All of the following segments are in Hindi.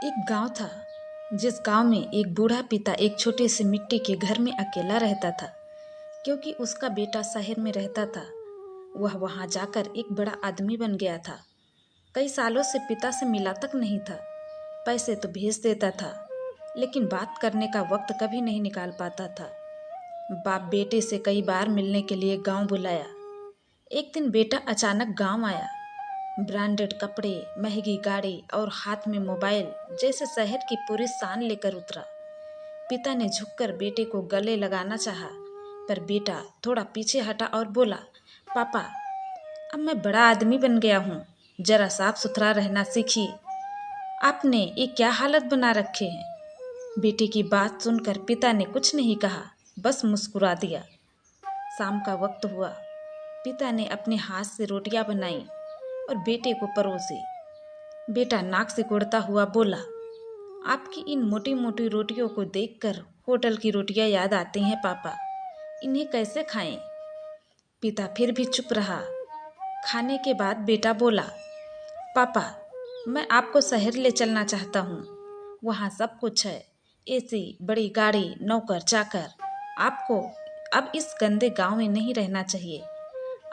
एक गांव था जिस गांव में एक बूढ़ा पिता एक छोटे से मिट्टी के घर में अकेला रहता था। क्योंकि उसका बेटा शहर में रहता था, वह वहां जाकर एक बड़ा आदमी बन गया था। कई सालों से पिता से मिला तक नहीं था। पैसे तो भेज देता था, लेकिन बात करने का वक्त कभी नहीं निकाल पाता था। बाप बेटे से कई बार मिलने के लिए गांव बुलाया। एक दिन बेटा अचानक गांव आया। ब्रांडेड कपड़े, महंगी गाड़ी और हाथ में मोबाइल, जैसे शहर की पूरी शान लेकर उतरा। पिता ने झुककर बेटे को गले लगाना चाहा, पर बेटा थोड़ा पीछे हटा और बोला, पापा, अब मैं बड़ा आदमी बन गया हूँ, जरा साफ सुथरा रहना सीखिए। आपने ये क्या हालत बना रखे हैं। बेटे की बात सुनकर पिता ने कुछ नहीं कहा, बस मुस्कुरा दिया। शाम का वक्त हुआ। पिता ने अपने हाथ से रोटियां बनाई और बेटे को परोसी। बेटा नाक से कुड़ता हुआ बोला, आपकी इन मोटी मोटी रोटियों को देखकर होटल की रोटियां याद आती हैं पापा, इन्हें कैसे खाएं। पिता फिर भी चुप रहा। खाने के बाद बेटा बोला, पापा, मैं आपको शहर ले चलना चाहता हूँ। वहाँ सब कुछ है, एसी, बड़ी गाड़ी, नौकर चाकर। आपको अब इस गंदे गांव में नहीं रहना चाहिए।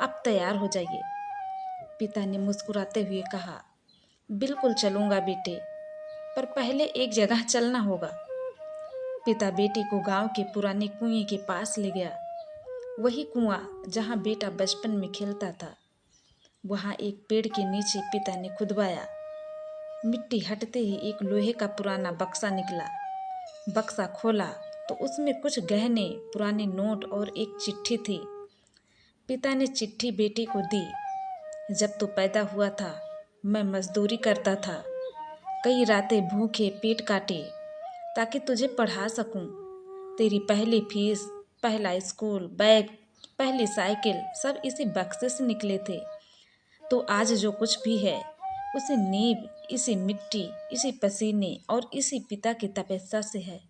आप तैयार हो जाइए। पिता ने मुस्कुराते हुए कहा, बिल्कुल चलूंगा बेटे, पर पहले एक जगह चलना होगा। पिता बेटे को गांव के पुराने कुएं के पास ले गया। वही कुआं जहां बेटा बचपन में खेलता था। वहां एक पेड़ के नीचे पिता ने खुदवाया। मिट्टी हटते ही एक लोहे का पुराना बक्सा निकला। बक्सा खोला तो उसमें कुछ गहने, पुराने नोट और एक चिट्ठी थी। पिता ने चिट्ठी बेटे को दी। जब तू पैदा हुआ था, मैं मजदूरी करता था। कई रातें भूखे पेट काटे ताकि तुझे पढ़ा सकूं। तेरी पहली फीस, पहला स्कूल बैग, पहली साइकिल सब इसी बक्से से निकले थे। तो आज जो कुछ भी है, उसी नींव, इसी मिट्टी, इसी पसीने और इसी पिता की तपस्या से है।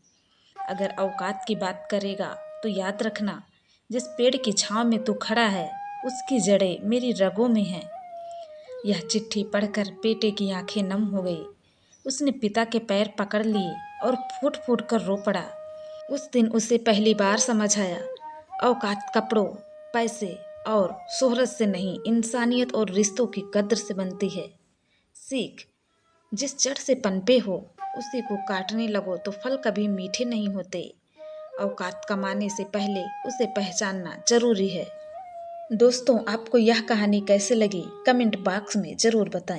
अगर औकात की बात करेगा तो याद रखना, जिस पेड़ की छांव में तू खड़ा है, उसकी जड़ें मेरी रगों में हैं। यह चिट्ठी पढ़कर बेटे की आंखें नम हो गई। उसने पिता के पैर पकड़ लिए और फूट फूट कर रो पड़ा। उस दिन उसे पहली बार समझ आया, औकात कपड़ों, पैसे और शोहरत से नहीं, इंसानियत और रिश्तों की कद्र से बनती है। सीख, जिस जड़ से पनपे हो, उसी को काटने लगो तो फल कभी मीठे नहीं होते। औकात कमाने से पहले उसे पहचानना जरूरी है। दोस्तों, आपको यह कहानी कैसे लगी, कमेंट बॉक्स में ज़रूर बताएं।